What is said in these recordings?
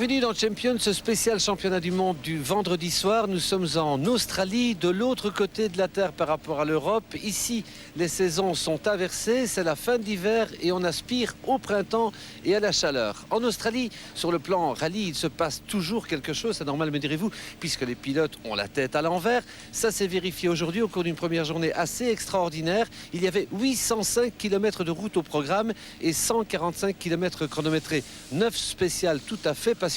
Bienvenue dans Champions, ce spécial championnat du monde du vendredi soir. Nous sommes en Australie, de l'autre côté de la Terre par rapport à l'Europe. Ici, les saisons sont inversées, c'est la fin de l'hiver et on aspire au printemps et à la chaleur. En Australie, sur le plan rallye, il se passe toujours quelque chose, c'est normal me direz-vous, puisque les pilotes ont la tête à l'envers. Ça s'est vérifié aujourd'hui au cours d'une première journée assez extraordinaire. Il y avait 805 km de route au programme et 145 km chronométrés. 9 spéciales tout à fait passionnantes.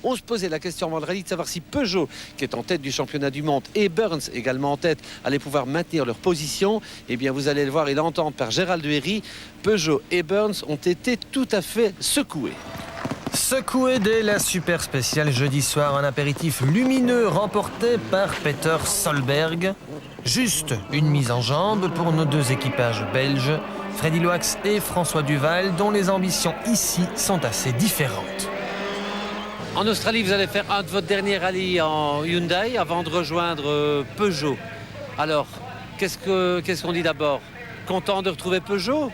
On se posait la question avant le rallye de savoir si Peugeot, qui est en tête du championnat du monde, et Burns, également en tête, allaient pouvoir maintenir leur position. Eh bien, vous allez le voir et l'entendre par Gérald de Herry. Peugeot et Burns ont été tout à fait secoués. Secoué dès la super spéciale jeudi soir, un apéritif lumineux remporté par Peter Solberg. Juste une mise en jambe pour nos deux équipages belges, Freddy Loax et François Duval, dont les ambitions ici sont assez différentes. En Australie, vous allez faire un de votre dernier rallye en Hyundai avant de rejoindre Peugeot. Alors, qu'est-ce qu'on dit d'abord? Content de retrouver Peugeot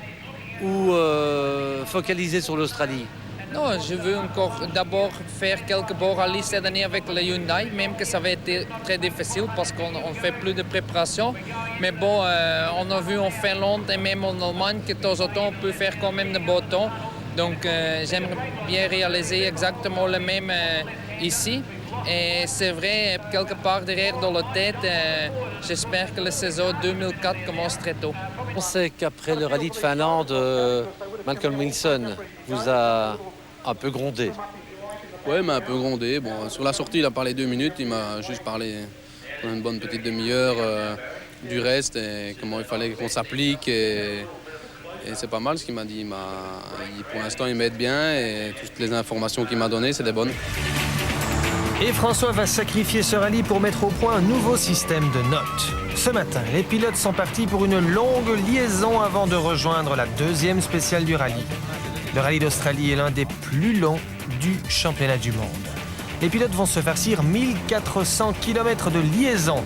ou focalisé sur l'Australie? Non, je veux encore d'abord faire quelques beaux rallyes cette année avec le Hyundai, même que ça va être très difficile parce qu'on ne fait plus de préparation. Mais bon, on a vu en Finlande et même en Allemagne que de temps en temps, on peut faire quand même de beaux temps. Donc, j'aimerais bien réaliser exactement le même ici. Et c'est vrai, quelque part derrière dans la tête, j'espère que la saison 2004 commence très tôt. On sait qu'après le rallye de Finlande, Malcolm Wilson vous a un peu grondé. Oui, il m'a un peu grondé. Bon, sur la sortie, il a parlé 2 minutes. Il m'a juste parlé pendant une bonne petite demi-heure du reste et comment il fallait qu'on s'applique. Et c'est pas mal ce qu'il m'a dit. Pour l'instant, il m'aide bien et toutes les informations qu'il m'a données, c'est des bonnes. Et François va sacrifier ce rallye pour mettre au point un nouveau système de notes. Ce matin, les pilotes sont partis pour une longue liaison avant de rejoindre la deuxième spéciale du rallye. Le rallye d'Australie est l'un des plus longs du championnat du monde. Les pilotes vont se farcir 1400 km de liaison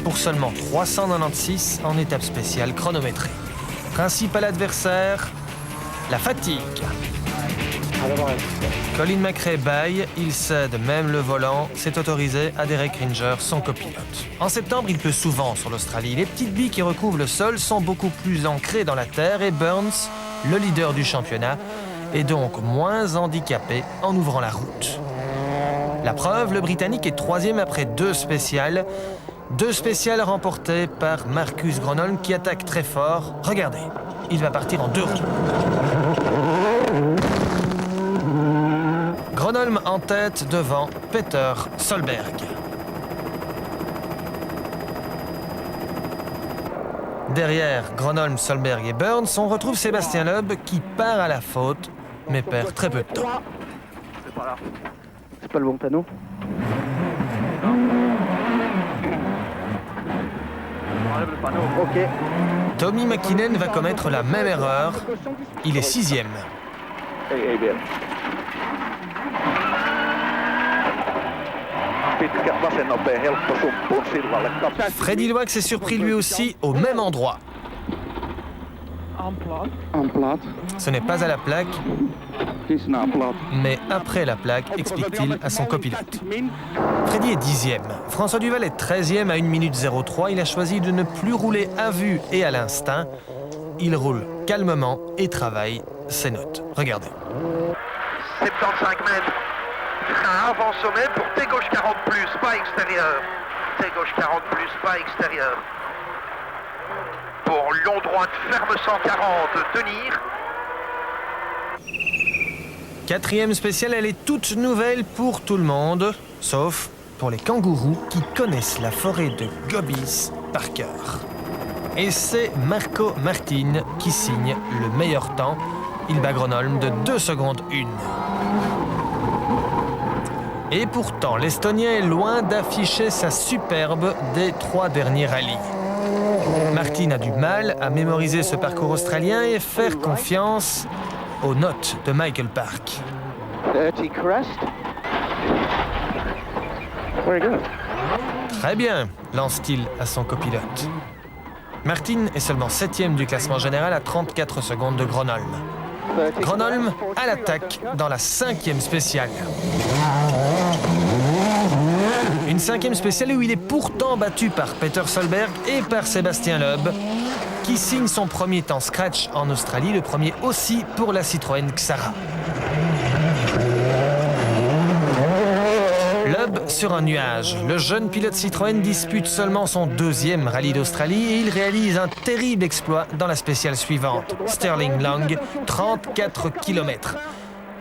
pour seulement 396 en étape spéciale chronométrée. Principal adversaire, la fatigue. Colin McRae baille, il cède même le volant, c'est autorisé à Derek Ringer, son copilote. En septembre, il pleut souvent sur l'Australie. Les petites billes qui recouvrent le sol sont beaucoup plus ancrées dans la terre et Burns, le leader du championnat, est donc moins handicapé en ouvrant la route. La preuve, le Britannique est 3e après 2 spéciales. 2 spéciales remportées par Marcus Gronholm qui attaque très fort. Regardez, il va partir en 2 roues. Gronholm en tête devant Peter Solberg. Derrière Gronholm, Solberg et Burns, on retrouve Sébastien Loeb qui part à la faute, mais perd très peu de temps. C'est pas là. C'est pas le bon panneau. On enlève le panneau. Ok. Tommy McKinnon va commettre la même erreur. Il est 6e. Hey, bien. Freddy Loax est surpris lui aussi au même endroit. En plate. Ce n'est pas à la plaque, mais après la plaque, explique-t-il à son copilote. Freddy est 10e. François Duval est 13e à 1 minute 03. Il a choisi de ne plus rouler à vue et à l'instinct. Il roule calmement et travaille ses notes. Regardez. 75 mètres. Frein avant sommet pour T gauche 40 plus, pas extérieur. T gauche 40 plus, pas extérieur. Pour long droite, ferme 140, tenir. 4e spéciale, elle est toute nouvelle pour tout le monde, sauf pour les kangourous qui connaissent la forêt de Gobies par cœur. Et c'est Marco Martin qui signe le meilleur temps. Il bat Gronholm de 2 secondes 1. Et pourtant, l'Estonien est loin d'afficher sa superbe des 3 derniers rallyes. Martin a du mal à mémoriser ce parcours australien et faire confiance aux notes de Michael Park. 30 crest. Very good. Très bien, lance-t-il à son copilote. Martin est seulement 7e du classement général à 34 secondes de Gronholm. Gronholm à l'attaque dans la 5e spéciale. Une 5e spéciale où il est pourtant battu par Peter Solberg et par Sébastien Loeb, qui signe son premier temps scratch en Australie, le premier aussi pour la Citroën Xara. Loeb sur un nuage. Le jeune pilote Citroën dispute seulement son 2e rallye d'Australie et il réalise un terrible exploit dans la spéciale suivante, Stirling Long, 34 km.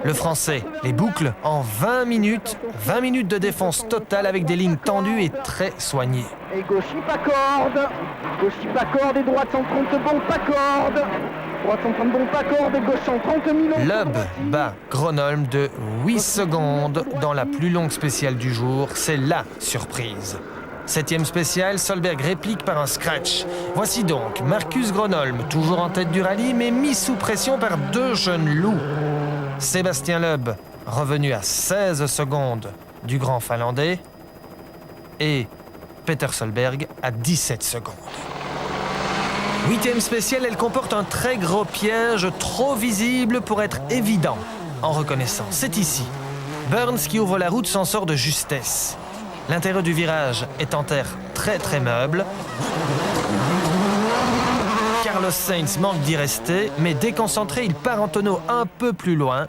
Le Français les boucle en 20 minutes de défense totale avec des lignes tendues et très soignées. Et gauche pas corde, et droite 130 bon, pas corde. Droite 130 bon, pas corde, et gauche 130 000. Loeb bat Gronholm de 8 secondes dans la plus longue spéciale du jour. C'est la surprise. 7e spéciale, Solberg réplique par un scratch. Voici donc Marcus Gronholm, toujours en tête du rallye, mais mis sous pression par 2 jeunes loups. Sébastien Loeb, revenu à 16 secondes du grand Finlandais, et Peter Solberg à 17 secondes. 8e spéciale, elle comporte un très gros piège, trop visible pour être évident en reconnaissance. C'est ici. Burns, qui ouvre la route, s'en sort de justesse. L'intérieur du virage est en terre très meuble. Carlos Sainz manque d'y rester, mais déconcentré, il part en tonneau un peu plus loin.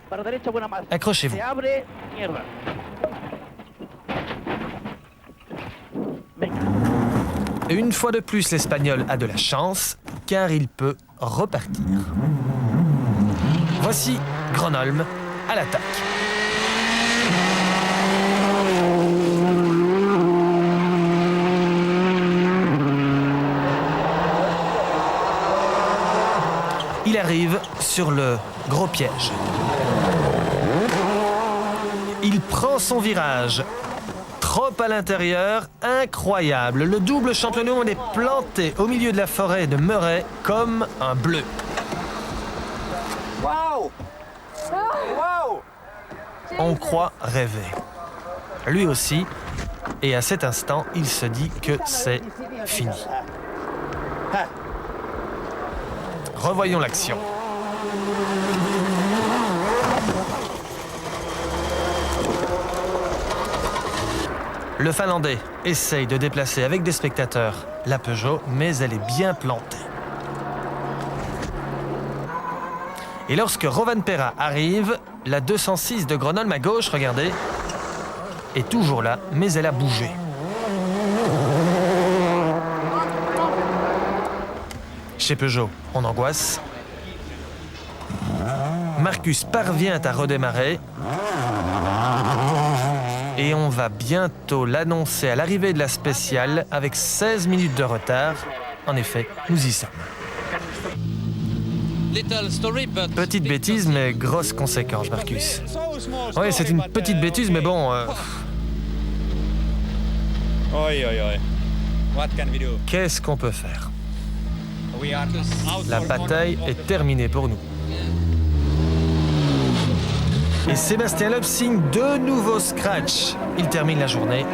Accrochez-vous. Une fois de plus, l'Espagnol a de la chance, car il peut repartir. Voici Gronholm à l'attaque. Il arrive sur le gros piège. Il prend son virage. Trop à l'intérieur, incroyable. Le double champion du monde est planté au milieu de la forêt de Murray comme un bleu. Wow! Wow! On croit rêver. Lui aussi. Et à cet instant, il se dit que c'est fini. Revoyons l'action. Le Finlandais essaye de déplacer avec des spectateurs la Peugeot, mais elle est bien plantée. Et lorsque Rovanperä arrive, la 206 de Gronholm à gauche, regardez, est toujours là, mais elle a bougé. Chez Peugeot, on angoisse. Marcus parvient à redémarrer. Et on va bientôt l'annoncer à l'arrivée de la spéciale avec 16 minutes de retard. En effet, nous y sommes. Petite bêtise, mais grosse conséquence, Marcus. Oui, c'est une petite bêtise, mais bon... Qu'est-ce qu'on peut faire? La bataille est terminée pour nous. Et Sébastien Loeb signe 2 nouveaux scratchs. Il termine la journée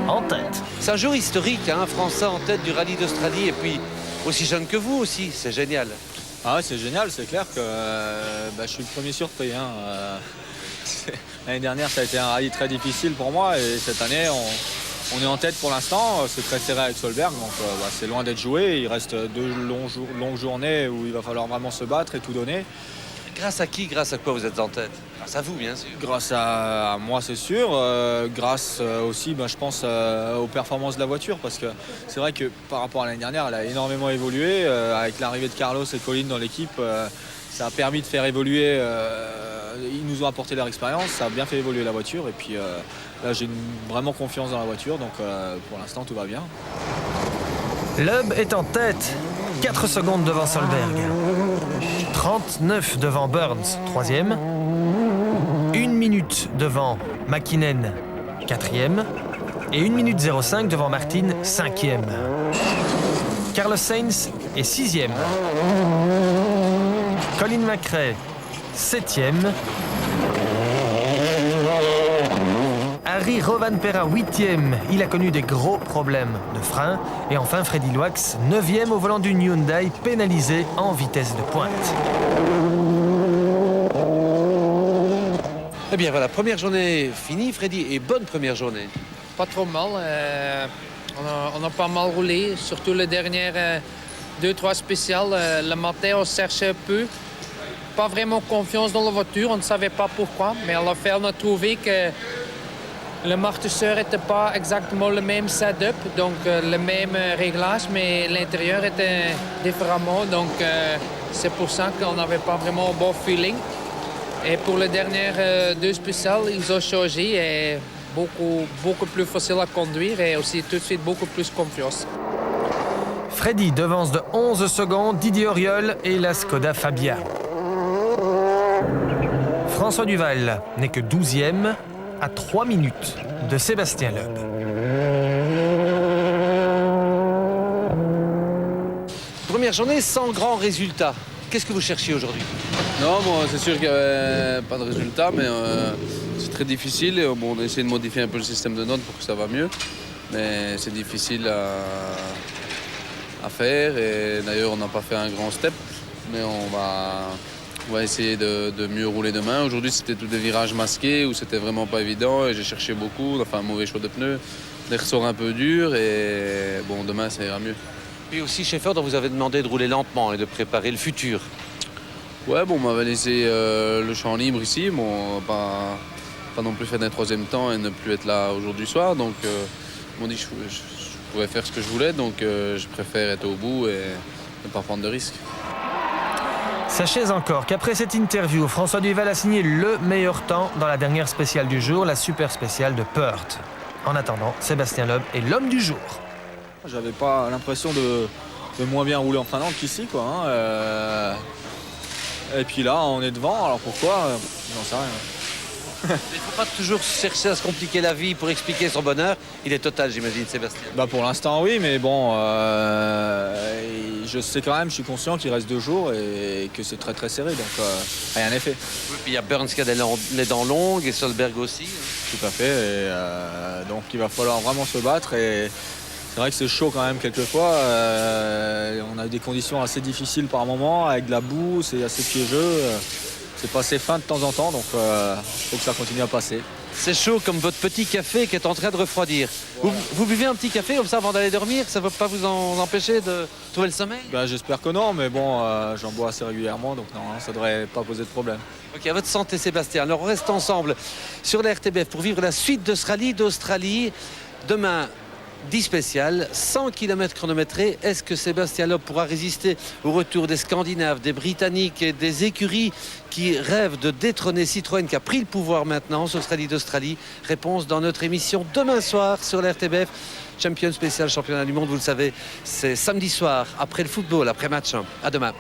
en tête. C'est un jour historique, hein, un Français en tête du rallye d'Australie et puis aussi jeune que vous aussi, c'est génial. Ah ouais, c'est génial, c'est clair que je suis le premier surpris. L'année dernière, ça a été un rallye très difficile pour moi et cette année, on est en tête pour l'instant. C'est très serré avec Solberg, donc c'est loin d'être joué. Il reste 2 longues journées où il va falloir vraiment se battre et tout donner. Grâce à qui, grâce à quoi vous êtes en tête? Grâce à vous, bien sûr. Grâce à moi, c'est sûr. Grâce aussi, je pense, aux performances de la voiture. Parce que c'est vrai que par rapport à l'année dernière, elle a énormément évolué. Avec l'arrivée de Carlos et Colin dans l'équipe, ça a permis de faire évoluer. Ils nous ont apporté leur expérience. Ça a bien fait évoluer la voiture. Et puis là, j'ai vraiment confiance dans la voiture. Donc pour l'instant, tout va bien. Loeb est en tête. 4 secondes devant Solberg. 39 devant Burns, 3e. 1 minute devant Mäkinen, 4e. Et 1 minute 05 devant Martin, 5e. Carlos Sainz est 6e. Colin McRae, 7e. Harry Rovanperä, 8e. Il a connu des gros problèmes de frein. Et enfin, Freddy Loax, 9e au volant d'une Hyundai, pénalisé en vitesse de pointe. Eh bien voilà, première journée finie, Freddy, et bonne première journée. Pas trop mal. On a pas mal roulé, surtout les dernières 2-3 spéciales. Le matin, on cherchait un peu. Pas vraiment confiance dans la voiture, on ne savait pas pourquoi. Mais à la fin, on a trouvé que le martisseur n'était pas exactement le même setup, donc le même réglage, mais l'intérieur était différemment. Donc c'est pour ça qu'on n'avait pas vraiment un bon feeling. Et pour les dernières 2 spéciales, ils ont changé et beaucoup plus facile à conduire et aussi tout de suite beaucoup plus confiance. Freddy devance de 11 secondes Didier Auriol et la Skoda Fabia. François Duval n'est que 12e à 3 minutes de Sébastien Loeb. Première journée sans grand résultat. Qu'est-ce que vous cherchiez aujourd'hui? Non, bon, c'est sûr qu'il n'y avait pas de résultat, mais c'est très difficile. Et, bon, on a essayé de modifier un peu le système de notes pour que ça va mieux. Mais c'est difficile à faire. Et d'ailleurs, on n'a pas fait un grand step. Mais on va essayer de mieux rouler demain. Aujourd'hui, c'était tous des virages masqués où c'était vraiment pas évident. Et j'ai cherché beaucoup. On a fait un mauvais choix de pneus, des ressorts un peu durs. Et bon, demain, ça ira mieux. Puis aussi, chez Ford, on vous avait demandé de rouler lentement et de préparer le futur. Ouais, bon, on m'avait laissé le champ libre ici. Bon, on va pas non plus faire des 3e temps et ne plus être là aujourd'hui soir. Donc, ils m'ont dit que je pouvais faire ce que je voulais. Donc, je préfère être au bout et ne pas prendre de risques. Sachez encore qu'après cette interview, François Duval a signé le meilleur temps dans la dernière spéciale du jour, la super spéciale de Perth. En attendant, Sébastien Loeb est l'homme du jour. J'avais pas l'impression de moins bien rouler en Finlande qu'ici, quoi. Hein. Et puis là, on est devant, alors pourquoi? J'en sais rien. Il ne faut pas toujours chercher à se compliquer la vie pour expliquer son bonheur. Il est total, j'imagine, Sébastien. Bah pour l'instant, oui, mais bon, je sais quand même, je suis conscient qu'il reste 2 jours et que c'est très très serré, donc rien n'est fait. Oui, puis il y a Burns qui a les dents longues et Solberg aussi. Tout à fait, et donc il va falloir vraiment se battre. Et c'est vrai que c'est chaud quand même quelquefois. On a des conditions assez difficiles par moment, avec de la boue, c'est assez piégeux. C'est passé fin de temps en temps, donc il faut que ça continue à passer. C'est chaud comme votre petit café qui est en train de refroidir. Ouais. Vous buvez un petit café comme ça avant d'aller dormir? Ça ne va pas vous en empêcher de trouver le sommeil? Ben, j'espère que non, mais bon, j'en bois assez régulièrement, donc non, ça ne devrait pas poser de problème. Ok, à votre santé Sébastien. Alors on reste ensemble sur la RTBF pour vivre la suite de ce rallye d'Australie. Demain, 10 spéciales, 100 km chronométrés. Est-ce que Sébastien Loeb pourra résister au retour des Scandinaves, des Britanniques et des écuries qui rêvent de détrôner Citroën qui a pris le pouvoir maintenant sur ce rallye d'Australie? Réponse dans notre émission demain soir sur la RTBF. Champion spécial championnat du monde, vous le savez, c'est samedi soir après le football, après match. À demain.